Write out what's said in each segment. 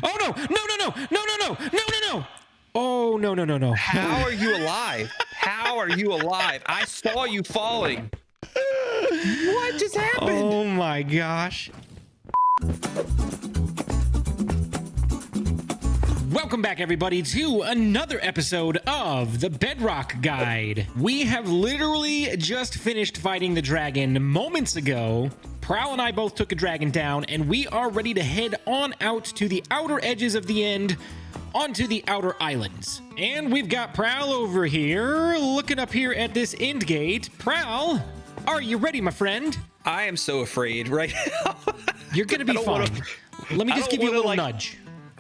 Oh, no. No, no, no. No, no, no. No, no, no. Oh, no, no, no, no. How are you alive? How are you alive? I saw you falling. What just happened? Oh, my gosh. Welcome back, everybody, to another episode of the Bedrock Guide. We have literally just finished fighting the dragon moments ago. Prowl and I both took a dragon down, and we are ready to head on out to the outer edges of the end, onto the outer islands. And we've got Prowl over here, looking up here at this end gate. Prowl, are you ready, my friend? I am so afraid right now. You're gonna be fine. Let me just give you a little nudge.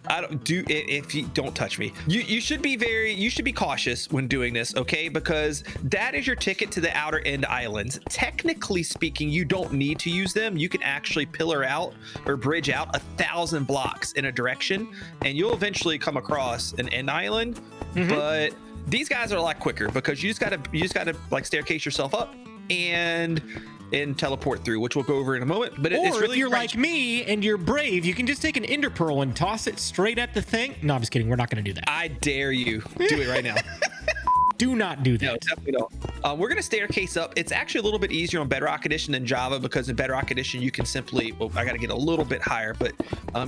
I don't do it if you don't touch me. You should be cautious when doing this, okay? Because that is your ticket to the outer end islands. Technically speaking, you don't need to use them. You can actually pillar out or bridge out 1,000 blocks in a direction, and you'll eventually come across an end island. But these guys are a lot quicker because you just gotta like staircase yourself up and teleport through, which we'll go over in a moment. But it's really, if you're like me and you're brave, you can just take an ender pearl and toss it straight at the thing. No, I'm just kidding. We're not going to do that. I dare you. Do it right now. Do not do that. No, definitely don't. We're going to staircase up. It's actually a little bit easier on Bedrock Edition than Java because in Bedrock Edition, you can simply, well, I got to get a little bit higher, but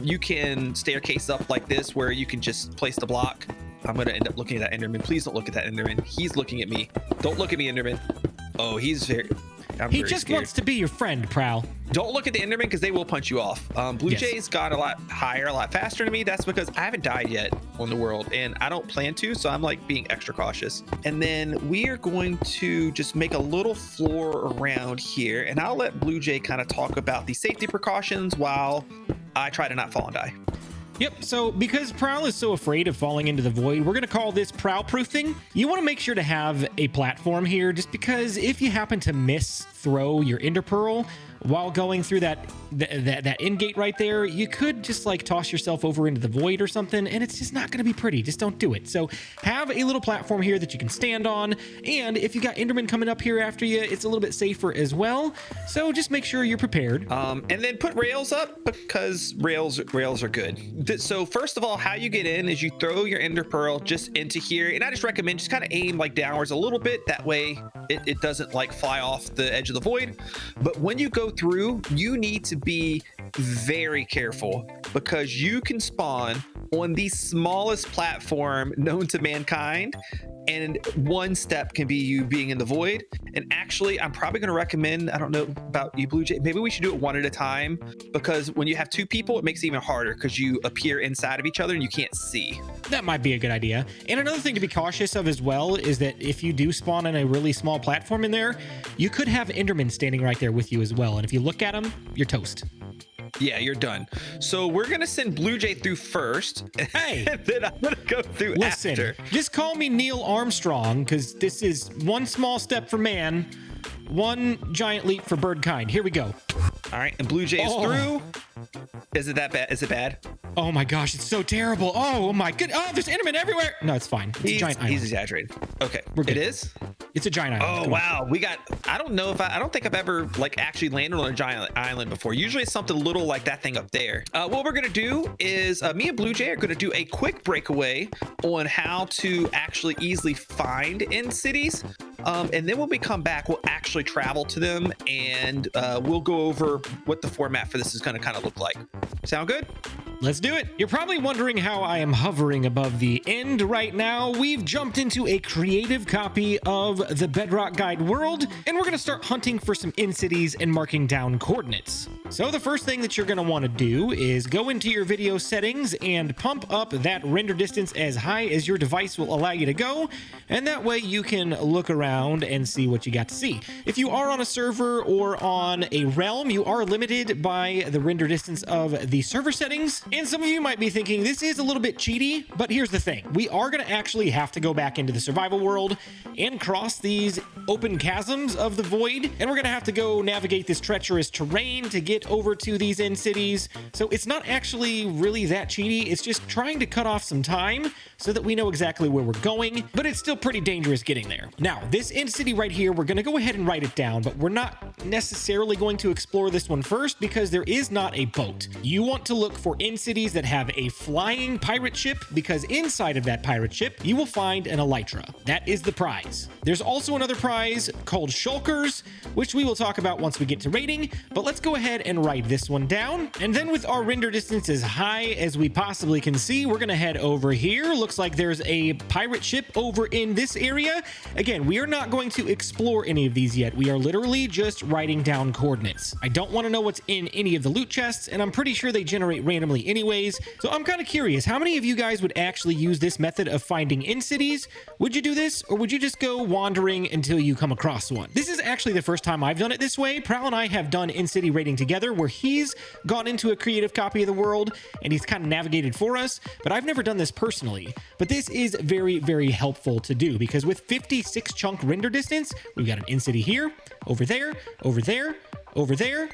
you can staircase up like this where you can just place the block. I'm going to end up looking at that Enderman. Please don't look at that Enderman. He's looking at me. Don't look at me, Enderman. Oh, he's very... He just wants to be your friend, Prowl. Don't look at the Enderman because they will punch you off. Blue Jay's got a lot higher, a lot faster than me. That's because I haven't died yet on the world and I don't plan to. So I'm like being extra cautious. And then we are going to just make a little floor around here. And I'll let Blue Jay kind of talk about the safety precautions while I try to not fall and die. Yep, so because Prowl is so afraid of falling into the void, we're going to call this Prowl-proofing. You want to make sure to have a platform here just because if you happen to throw your ender pearl while going through that end gate right there, you could just like toss yourself over into the void or something, and it's just not going to be pretty. Just don't do it. So have a little platform here that you can stand on, and if you got Enderman coming up here after you, it's a little bit safer as well. So just make sure you're prepared. And then put rails up because rails are good. So first of all, how you get in is you throw your ender pearl just into here, and I just recommend just kind of aim like downwards a little bit. That way it doesn't like fly off the edge of the void. But when you go through, you need to be very careful because you can spawn on the smallest platform known to mankind, and one step can be you being in the void. And actually, I'm probably going to recommend, I don't know about you, Blue Jay, maybe we should do it one at a time because when you have two people, it makes it even harder because you appear inside of each other and you can't see. That might be a good idea. And another thing to be cautious of as well is that if you do spawn on a really small platform in there, you could have Enderman standing right there with you as well. And if you look at him, you're toast. Yeah, you're done. So we're going to send Blue Jay through first. Hey! And then I'm going to go through after. Just call me Neil Armstrong because this is one small step for man, one giant leap for bird kind. Here we go. All right, and Blue Jay is through. Is it that bad? Is it bad? Oh my gosh, it's so terrible. Oh my goodness. Oh, there's Enderman everywhere. No, it's fine. It's a giant island. He's exaggerated. Okay, it is? It's a giant island. Oh, wow. We got, I don't think I've ever like actually landed on a giant island before. Usually it's something little like that thing up there. What we're going to do is me and Blue Jay are going to do a quick breakaway on how to actually easily find end cities. And then when we come back, we'll actually travel to them and we'll go over what the format for this is going to kind of look like. Sound good? Let's do it. You're probably wondering how I am hovering above the end right now. We've jumped into a creative copy of the Bedrock Guide world, and we're going to start hunting for some end cities and marking down coordinates. So the first thing that you're going to want to do is go into your video settings and pump up that render distance as high as your device will allow you to go, and that way you can look around and see what you got to see. If you are on a server or on a realm, you are limited by the render distance of the server settings. And some of you might be thinking this is a little bit cheaty, but here's the thing. We are going to actually have to go back into the survival world and cross these open chasms of the void. And we're going to have to go navigate this treacherous terrain to get over to these end cities. So it's not actually really that cheaty. It's just trying to cut off some time so that we know exactly where we're going, but it's still pretty dangerous getting there. Now, this end city right here, we're going to go ahead and write it down, but we're not necessarily going to explore this one first because there is not a boat. You want to look for end cities that have a flying pirate ship, because inside of that pirate ship, you will find an Elytra. That is the prize. There's also another prize called Shulkers, which we will talk about once we get to rating, but let's go ahead and write this one down. And then with our render distance as high as we possibly can see, we're gonna head over here. Looks like there's a pirate ship over in this area. Again, we are not going to explore any of these yet. We are literally just writing down coordinates. I don't want to know what's in any of the loot chests, and I'm pretty sure they generate randomly anyways. So I'm kind of curious, how many of you guys would actually use this method of finding in cities? Would you do this, or would you just go wandering until you come across one? This is actually the first time I've done it this way. Prowl and I have done in-city rating together, where he's gone into a creative copy of the world and he's kind of navigated for us, but I've never done this personally. But this is very, very helpful to do, because with 56 chunk render distance, we've got an in-city here, over there, over there, over there.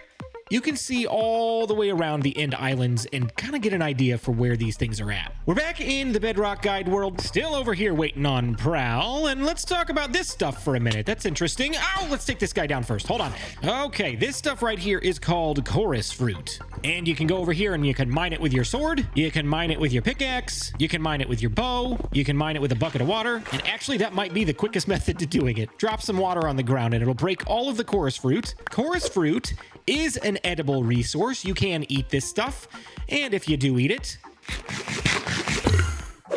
You can see all the way around the end islands and kind of get an idea for where these things are at. We're back in the Bedrock Guide world, still over here waiting on Prowl, and let's talk about this stuff for a minute. That's interesting. Oh, let's take this guy down first. Hold on. Okay, this stuff right here is called chorus fruit. And you can go over here and you can mine it with your sword, you can mine it with your pickaxe, you can mine it with your bow, you can mine it with a bucket of water, and actually that might be the quickest method to doing it. Drop some water on the ground and it'll break all of the chorus fruit. Chorus fruit is an edible resource. You can eat this stuff, and if you do eat it,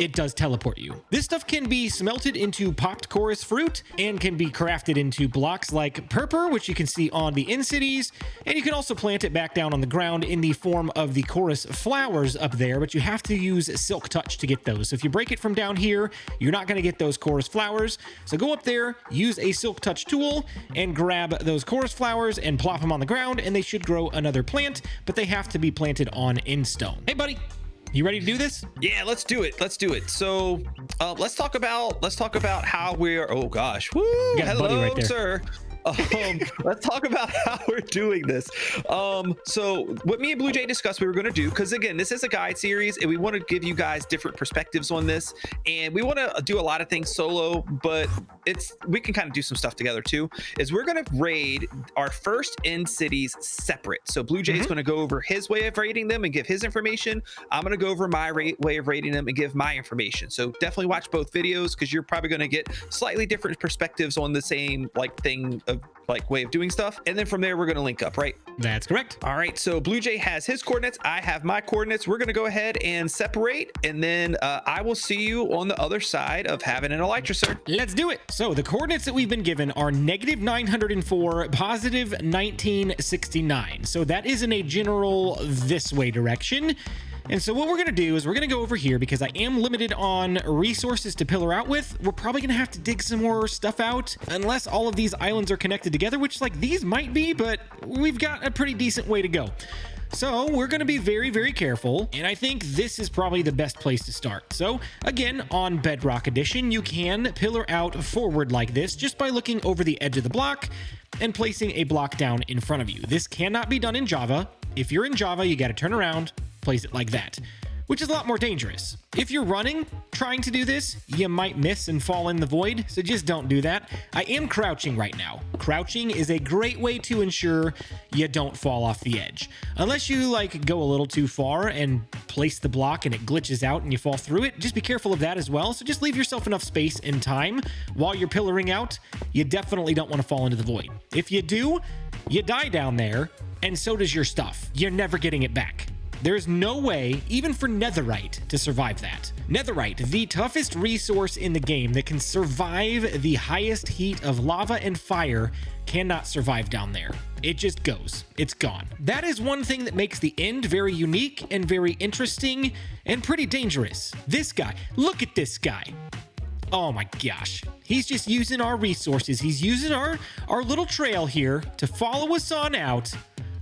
it does teleport you. This stuff can be smelted into popped chorus fruit and can be crafted into blocks like purpur, which you can see on the in-cities, and you can also plant it back down on the ground in the form of the chorus flowers up there, but you have to use silk touch to get those. So if you break it from down here, you're not going to get those chorus flowers. So go up there, use a silk touch tool, and grab those chorus flowers and plop them on the ground, and they should grow another plant, but they have to be planted on in stone. Hey buddy, you ready to do this? Yeah, let's do it. Let's do it. So let's talk about how we're, oh gosh, woo, hello, right there, sir. Let's talk about how we're doing this. So what me and Blue Jay discussed we were going to do, because again, this is a guide series and we want to give you guys different perspectives on this, and we want to do a lot of things solo, but we can kind of do some stuff together too, is we're going to raid our first end cities separate. So Blue Jay is going to go over his way of raiding them and give his information. I'm going to go over my way of raiding them and give my information. So definitely watch both videos, because you're probably going to get slightly different perspectives on the same thing of way of doing stuff, and then from there we're going to link up, right? That's correct. All right, so Blue Jay has his coordinates, I have my coordinates. We're going to go ahead and separate, and then I will see you on the other side of having an Elytra, sir. Let's do it. So the coordinates that we've been given are -904, +1969. So that is in a general this way direction. And so what we're going to do is we're going to go over here, because I am limited on resources to pillar out with. We're probably going to have to dig some more stuff out, unless all of these islands are connected together, which these might be, but we've got a pretty decent way to go. So we're going to be very, very careful, and I think this is probably the best place to start. So again, on Bedrock Edition, you can pillar out forward like this just by looking over the edge of the block and placing a block down in front of you. This cannot be done in Java. If you're in Java, you got to turn around, place it like that, which is a lot more dangerous. If you're running, trying to do this, you might miss and fall in the void, so just don't do that. I am crouching right now. Crouching is a great way to ensure you don't fall off the edge. Unless you go a little too far and place the block and it glitches out and you fall through it, just be careful of that as well. So just leave yourself enough space and time while you're pillaring out. You definitely don't want to fall into the void. If you do, you die down there, and so does your stuff. You're never getting it back. There's no way, even for netherite, to survive that. Netherite, the toughest resource in the game that can survive the highest heat of lava and fire, cannot survive down there. It just goes. It's gone. That is one thing that makes the end very unique and very interesting and pretty dangerous. This guy, look at this guy. Oh my gosh. He's just using our resources. He's using our little trail here to follow us on out.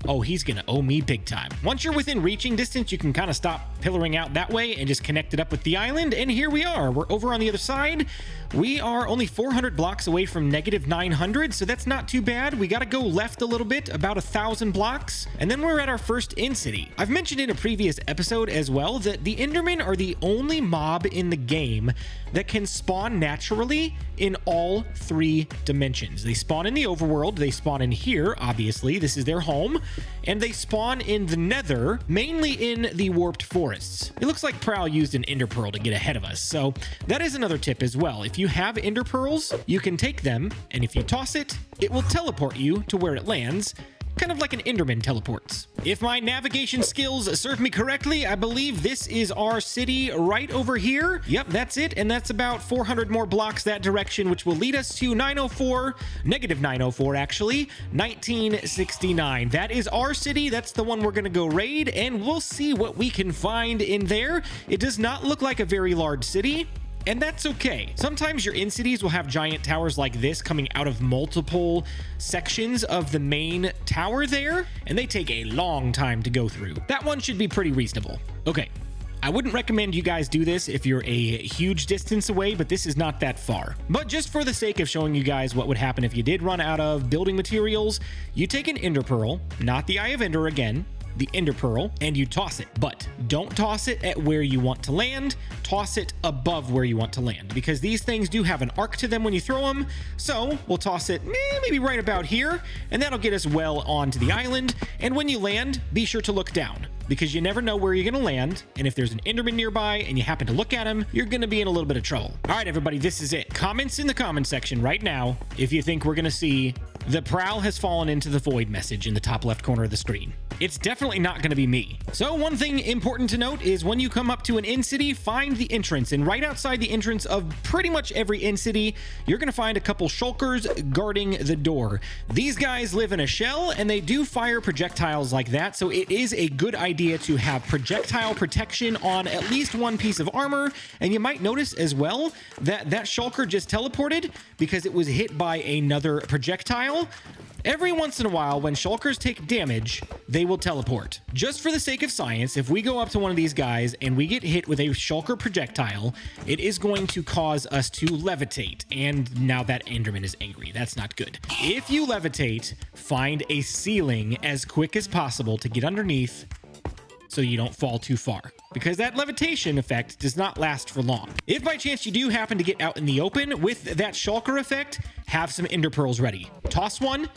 Oh, he's gonna owe me big time. Once you're within reaching distance, you can kind of stop pillaring out that way and just connect it up with the island. And here we are. We're over on the other side. We are only 400 blocks away from -900, so that's not too bad. We got to go left a little bit, about 1,000 blocks, and then we're at our first end city. I've mentioned in a previous episode as well that the Endermen are the only mob in the game that can spawn naturally in all 3 dimensions. They spawn in the overworld, they spawn in here, obviously, this is their home, and they spawn in the nether, mainly in the warped forests. It looks like Prowl used an ender pearl to get ahead of us, so that is another tip as well. If you have ender pearls, you can take them, and if you toss it, it will teleport you to where it lands, kind of like an Enderman teleports. If my navigation skills serve me correctly, I believe this is our city right over here. Yep, that's it, and that's about 400 more blocks that direction, which will lead us to 904, negative 904 actually, 1969. That is our city. That's the one we're gonna go raid, and we'll see what we can find in there. It does not look like a very large city, and that's okay. Sometimes your in-cities will have giant towers like this coming out of multiple sections of the main tower there, and they take a long time to go through. That one should be pretty reasonable. Okay, I wouldn't recommend you guys do this if you're a huge distance away, but this is not that far. But just for the sake of showing you guys what would happen if you did run out of building materials, you take an ender pearl, not the Eye of Ender again, the ender pearl, and you toss it. But don't toss it at where you want to land, toss it above where you want to land, because these things do have an arc to them when you throw them. So we'll toss it maybe right about here, and that'll get us well onto the island. And when you land, be sure to look down, because you never know where you're gonna land, and if there's an enderman nearby and you happen to look at him, you're gonna be in a little bit of trouble. All right, everybody, this is it. Comments in the comment section right now if you think we're gonna see the Prowl has fallen into the void message in the top left corner of the screen. It's definitely not going to be me. So one thing important to note is when you come up to an in-city, find the entrance, and right outside the entrance of pretty much every in-city, you're going to find a couple shulkers guarding the door. These guys live in a shell, and they do fire projectiles like that, so it is a good idea to have projectile protection on at least one piece of armor. And you might notice as well that that shulker just teleported because it was hit by another projectile. Every once in a while, when shulkers take damage, they will teleport. Just for the sake of science, if we go up to one of these guys and we get hit with a shulker projectile, it is going to cause us to levitate. And now that enderman is angry. That's not good. If you levitate, find a ceiling as quick as possible to get underneath so you don't fall too far, because that levitation effect does not last for long. If by chance you do happen to get out in the open with that shulker effect, have some ender pearls ready. Toss one,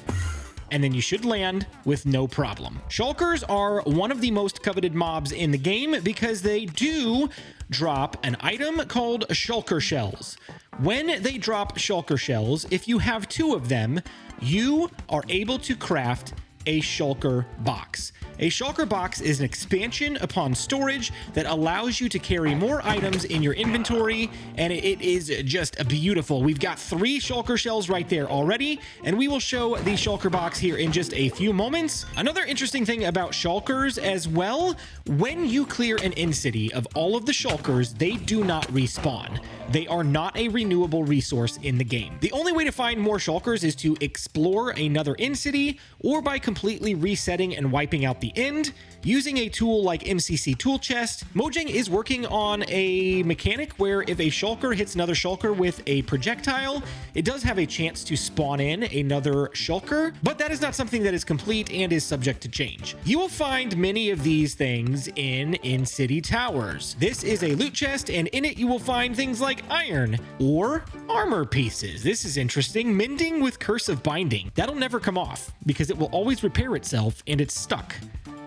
and then you should land with no problem. Shulkers are one of the most coveted mobs in the game because they do drop an item called shulker shells. When they drop shulker shells, if you have 2 of them, you are able to craft a shulker box. A shulker box is an expansion upon storage that allows you to carry more items in your inventory, and it is just beautiful. We've got 3 shulker shells right there already, and we will show the shulker box here in just a few moments. Another interesting thing about shulkers as well, when you clear an in-city of all of the shulkers, they do not respawn. They are not a renewable resource in the game. The only way to find more shulkers is to explore another in-city, or by completely resetting and wiping out the end using a tool like MCC Tool Chest. Mojang is working on a mechanic where if a shulker hits another shulker with a projectile, it does have a chance to spawn in another shulker, but that is not something that is complete and is subject to change. You will find many of these things in city towers. This is a loot chest, and in it you will find things like iron or armor pieces. This is interesting. Mending with Curse of Binding. That'll never come off because it will always repair itself and it's stuck.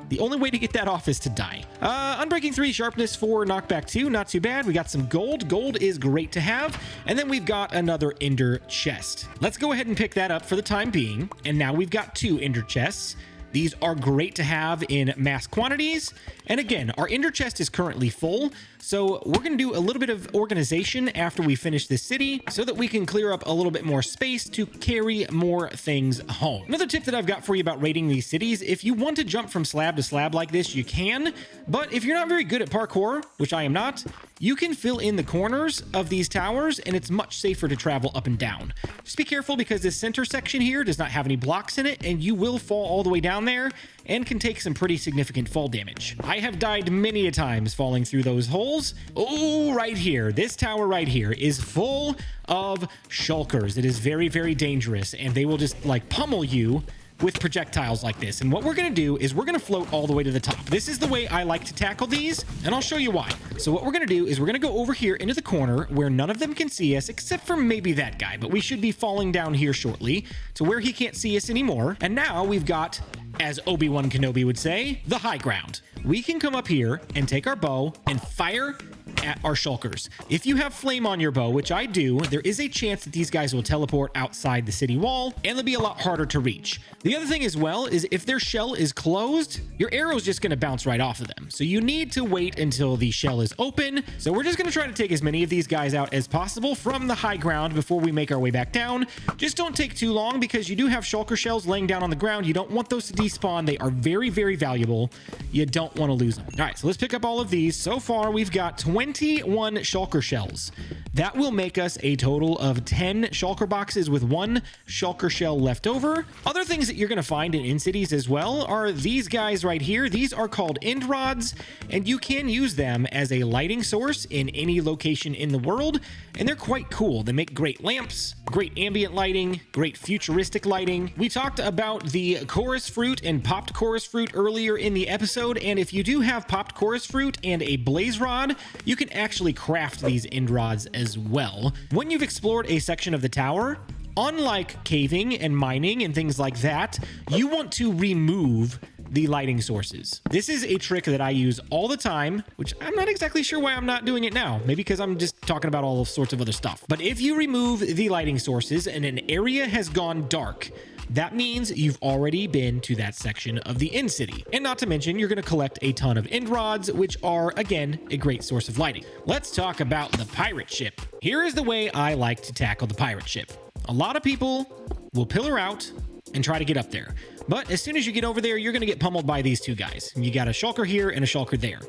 The only way to get that off is to die. Unbreaking 3, Sharpness 4, Knockback 2, not too bad. We got some gold. Gold is great to have. And then we've got another ender chest. Let's go ahead and pick that up for the time being. And now we've got 2 ender chests. These are great to have in mass quantities. And again, our ender chest is currently full, so we're going to do a little bit of organization after we finish this city so that we can clear up a little bit more space to carry more things home. Another tip that I've got for you about raiding these cities, if you want to jump from slab to slab like this, you can, but if you're not very good at parkour, which I am not, you can fill in the corners of these towers and it's much safer to travel up and down. Just be careful because this center section here does not have any blocks in it and you will fall all the way down there and can take some pretty significant fall damage. I have died many a times falling through those holes. Oh, right here, this tower right here is full of shulkers. It is very, very dangerous and they will just like pummel you with projectiles like this. And what we're going to do is we're going to float all the way to the top. This is the way I like to tackle these, and I'll show you why. So what we're going to do is we're going to go over here into the corner where none of them can see us except for maybe that guy, but we should be falling down here shortly to where he can't see us anymore. And now we've got as Obi-Wan Kenobi would say, the high ground. We can come up here and take our bow and fire at our shulkers. If you have flame on your bow, which I do, there is a chance that these guys will teleport outside the city wall and they'll be a lot harder to reach. The other thing as well is if their shell is closed, your arrow is just going to bounce right off of them. So you need to wait until the shell is open. So we're just going to try to take as many of these guys out as possible from the high ground before we make our way back down. Just don't take too long because you do have shulker shells laying down on the ground. You don't want those to despawn. They are very, very valuable. You don't want to lose them. All right, so let's pick up all of these. So far, we've got 21 shulker shells. That will make us a total of 10 shulker boxes with 1 shulker shell left over. Other things that you're going to find in cities as well are these guys right here. These are called end rods, and you can use them as a lighting source in any location in the world, and they're quite cool. They make great lamps, great ambient lighting, great futuristic lighting. We talked about the chorus fruit and popped chorus fruit earlier in the episode, and if you do have popped chorus fruit and a blaze rod, you can actually craft these end rods as well. When you've explored a section of the tower, unlike caving and mining and things like that, you want to remove the lighting sources. This is a trick that I use all the time, which I'm not exactly sure why I'm not doing it now. Maybe because I'm just talking about all sorts of other stuff. But if you remove the lighting sources and an area has gone dark, that means you've already been to that section of the end city. And not to mention, you're going to collect a ton of end rods, which are, again, a great source of lighting. Let's talk about the pirate ship. Here is the way I like to tackle the pirate ship. A lot of people will pillar out and try to get up there. But as soon as you get over there, you're going to get pummeled by these two guys. You got a shulker here and a shulker there.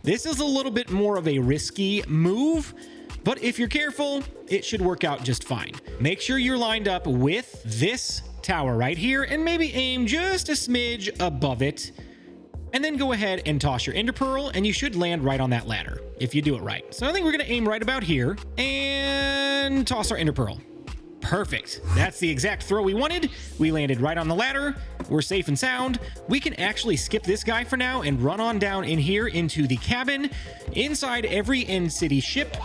This is a little bit more of a risky move, but if you're careful, it should work out just fine. Make sure you're lined up with this tower right here and maybe aim just a smidge above it, and then go ahead and toss your ender pearl, and you should land right on that ladder if you do it right. So I think we're going to aim right about here and toss our ender pearl. Perfect. That's the exact throw we wanted. We landed right on the ladder. We're safe and sound. We can actually skip this guy for now and run on down in here into the cabin. Inside every end city ship,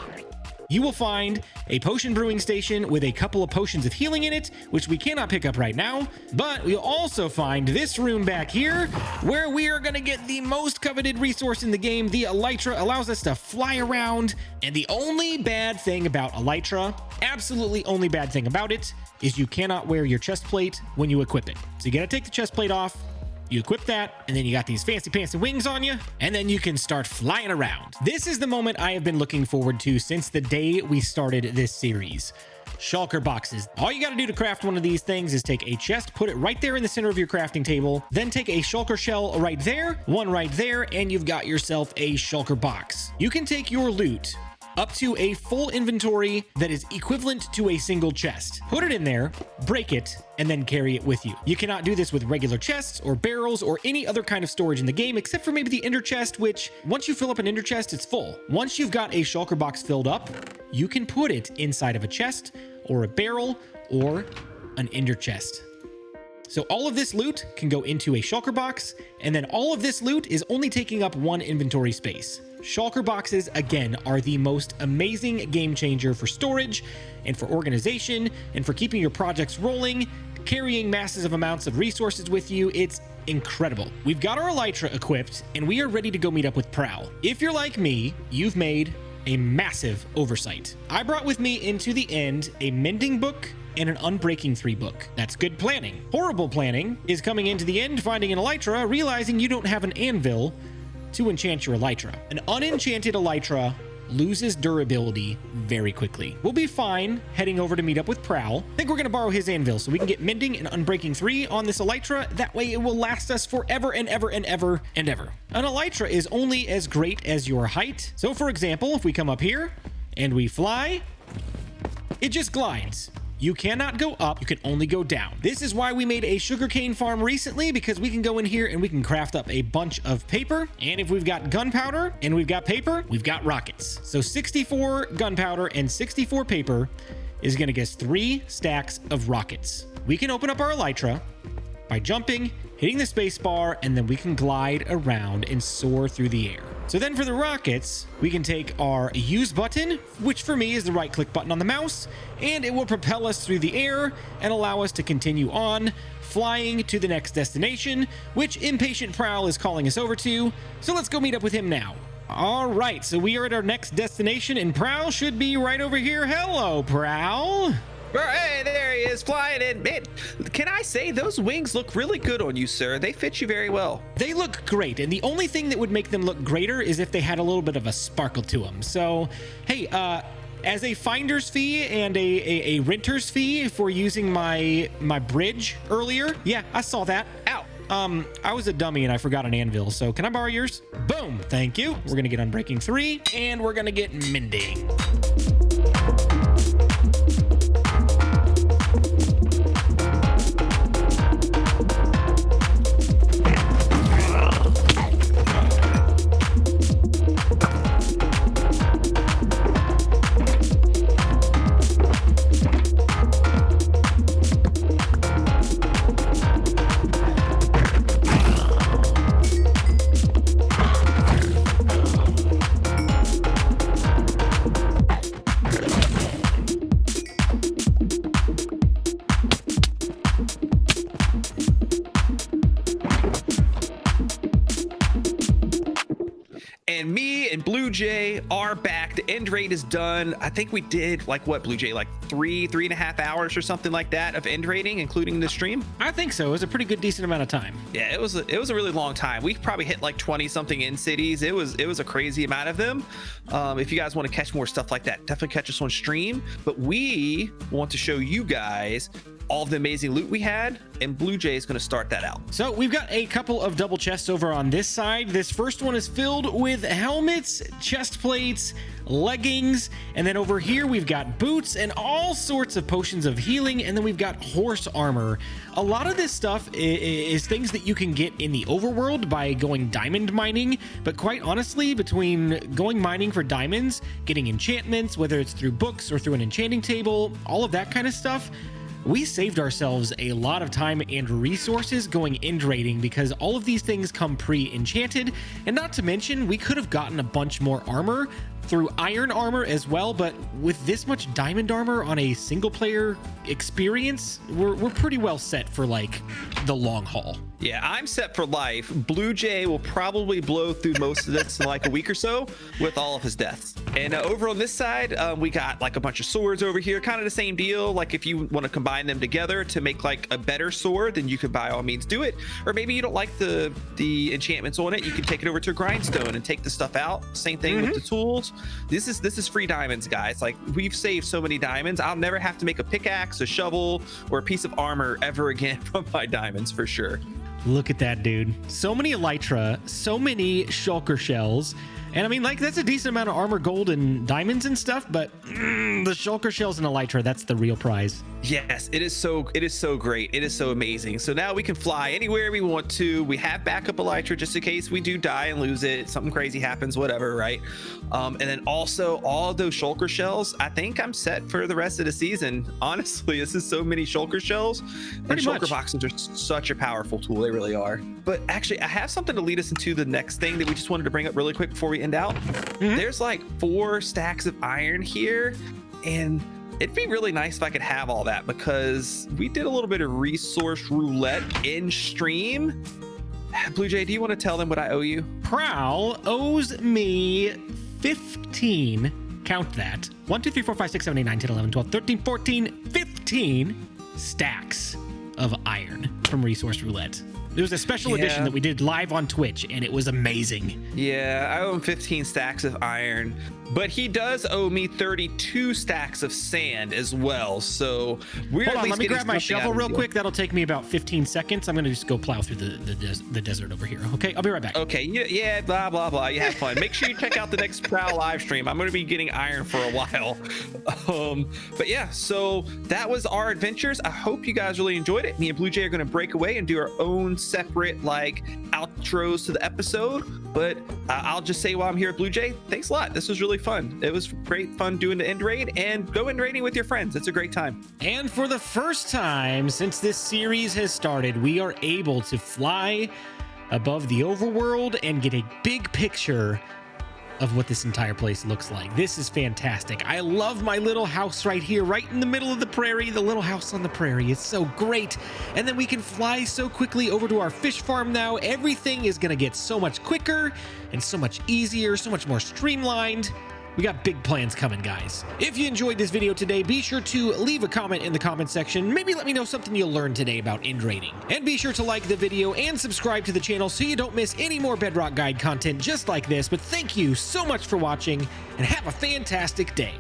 you will find a potion brewing station with a couple of potions of healing in it, which we cannot pick up right now, but we'll also find this room back here where we are going to get the most coveted resource in the game. The Elytra allows us to fly around, and the only bad thing about Elytra, absolutely only bad thing about it, is you cannot wear your chest plate when you equip it. So you got to take the chest plate off. You equip that, and then you got these fancy pants and wings on you, and then you can start flying around. This is the moment I have been looking forward to since the day we started this series. Shulker boxes. All you got to do to craft one of these things is take a chest, put it right there in the center of your crafting table, then take a shulker shell right there, one right there, and you've got yourself a shulker box. You can take your loot up to a full inventory that is equivalent to a single chest. Put it in there, break it, and then carry it with you. You cannot do this with regular chests or barrels or any other kind of storage in the game, except for maybe the ender chest, which once you fill up an ender chest, it's full. Once you've got a shulker box filled up, you can put it inside of a chest or a barrel or an ender chest. So all of this loot can go into a shulker box, and then all of this loot is only taking up one inventory space. Shulker boxes, again, are the most amazing game changer for storage and for organization and for keeping your projects rolling, carrying massive amounts of resources with you. It's incredible. We've got our Elytra equipped, and we are ready to go meet up with Prowl. If you're like me, you've made a massive oversight. I brought with me into the end a mending book and an Unbreaking 3 book. That's good planning. Horrible planning is coming into the end, finding an Elytra, realizing you don't have an anvil to enchant your Elytra. An unenchanted Elytra loses durability very quickly. We'll be fine heading over to meet up with Prowl. I think we're going to borrow his anvil so we can get mending and Unbreaking 3 on this Elytra. That way it will last us forever and ever and ever and ever. An Elytra is only as great as your height. So for example, if we come up here and we fly, it just glides. You cannot go up, you can only go down. This is why we made a sugarcane farm recently, because we can go in here and we can craft up a bunch of paper. And if we've got gunpowder and we've got paper, we've got rockets. So 64 gunpowder and 64 paper is gonna get us 3 stacks of rockets. We can open up our Elytra by jumping, hitting the space bar, and then we can glide around and soar through the air. So then for the rockets, we can take our use button, which for me is the right click button on the mouse, and it will propel us through the air and allow us to continue on, flying to the next destination, which Impatient Prowl is calling us over to. So let's go meet up with him now. All right, so we are at our next destination, and Prowl should be right over here. Hello, Prowl. Hey, there he is, flying in. Man, can I say those wings look really good on you, sir? They fit you very well. They look great, and the only thing that would make them look greater is if they had a little bit of a sparkle to them. So, hey, as a finder's fee and a renter's fee for using my bridge earlier, yeah, I saw that. Ow. I was a dummy and I forgot an anvil, so can I borrow yours? Boom, thank you. We're gonna get Unbreaking 3, and we're gonna get Mending. And me and Blue Jay are back. The end raid is done. I think we did like what, Blue Jay, like three and a half hours or something like that of end raiding, including the stream. I think so. It was a pretty good, decent amount of time. Yeah, it was a really long time. We probably hit like 20 something in cities. It was a crazy amount of them. If you guys want to catch more stuff like that, definitely catch us on stream. But we want to show you guys all of the amazing loot we had, and Blue Jay is going to start that out. So we've got a couple of double chests over on this side. This first one is filled with helmets, chest plates, leggings, and then over here we've got boots and all sorts of potions of healing, and then we've got horse armor. A lot of this stuff is things that you can get in the overworld by going diamond mining, but quite honestly, between going mining for diamonds, getting enchantments, whether it's through books or through an enchanting table, all of that kind of stuff, we saved ourselves a lot of time and resources going end raiding because all of these things come pre-enchanted, and not to mention we could have gotten a bunch more armor through iron armor as well, but with this much diamond armor on a single player experience, we're pretty well set for like the long haul. Yeah, I'm set for life. Blue Jay will probably blow through most of this in like a week or so with all of his deaths. And over on this side, we got like a bunch of swords over here, kind of the same deal. Like if you want to combine them together to make like a better sword, then you could by all means do it. Or maybe you don't like the enchantments on it, you can take it over to a grindstone and take the stuff out. Same thing with the tools. This is free diamonds, guys. Like we've saved so many diamonds. I'll never have to make a pickaxe, a shovel, or a piece of armor ever again from my diamonds for sure. Look at that, dude. So many Elytra, so many Shulker shells. And I mean, like, that's a decent amount of armor, gold, and diamonds and stuff, but the Shulker shells and Elytra, that's the real prize. Yes, it is so great. It is so amazing. So now we can fly anywhere we want to. We have backup Elytra just in case we do die and lose it. Something crazy happens, whatever, right? And then also all of those Shulker shells, I think I'm set for the rest of the season. Honestly, this is so many Shulker shells. Pretty and Shulker much. boxes are such a powerful tool. They really are. But actually, I have something to lead us into the next thing that we just wanted to bring up really quick before we end out. There's like 4 stacks of iron here, and it'd be really nice if I could have all that because we did a little bit of resource roulette in stream. Blue Jay, do you want to tell them what I owe you? Prowl owes me 15, count that, 1, 2, 3, 4, 5, 6, 7, 8, 9, 10, 11, 12, 13, 14, 15 stacks of iron from resource roulette. There was a special edition that we did live on Twitch, and it was amazing. Yeah, I owe him 15 stacks of iron, but he does owe me 32 stacks of sand as well. So we're Hold at on, least let me grab my something out shovel of the real deal. quick. That'll take me about 15 seconds. I'm going to just go plow through the desert over here. Okay, I'll be right back. Okay, yeah, blah, blah, blah. You have fun. Make sure you check out the next Prowl live stream. I'm going to be getting iron for a while. But yeah, so that was our adventures. I hope you guys really enjoyed it. Me and Blue Jay are going to break away and do our own separate, like, outros to the episode. But I'll just say while I'm here at Blue Jay, thanks a lot. This was really fun. It was great fun doing the end raid, and go end raiding with your friends. It's a great time. And for the first time since this series has started, we are able to fly above the overworld and get a big picture of what this entire place looks like. This is fantastic. I love my little house right here, right in the middle of the prairie, the little house on the prairie. It's so great. And then we can fly so quickly over to our fish farm now. Everything is gonna get so much quicker and so much easier, so much more streamlined. We got big plans coming, guys. If you enjoyed this video today, be sure to leave a comment in the comment section. Maybe let me know something you learned today about end raiding. And be sure to like the video and subscribe to the channel so you don't miss any more Bedrock Guide content just like this. But thank you so much for watching and have a fantastic day.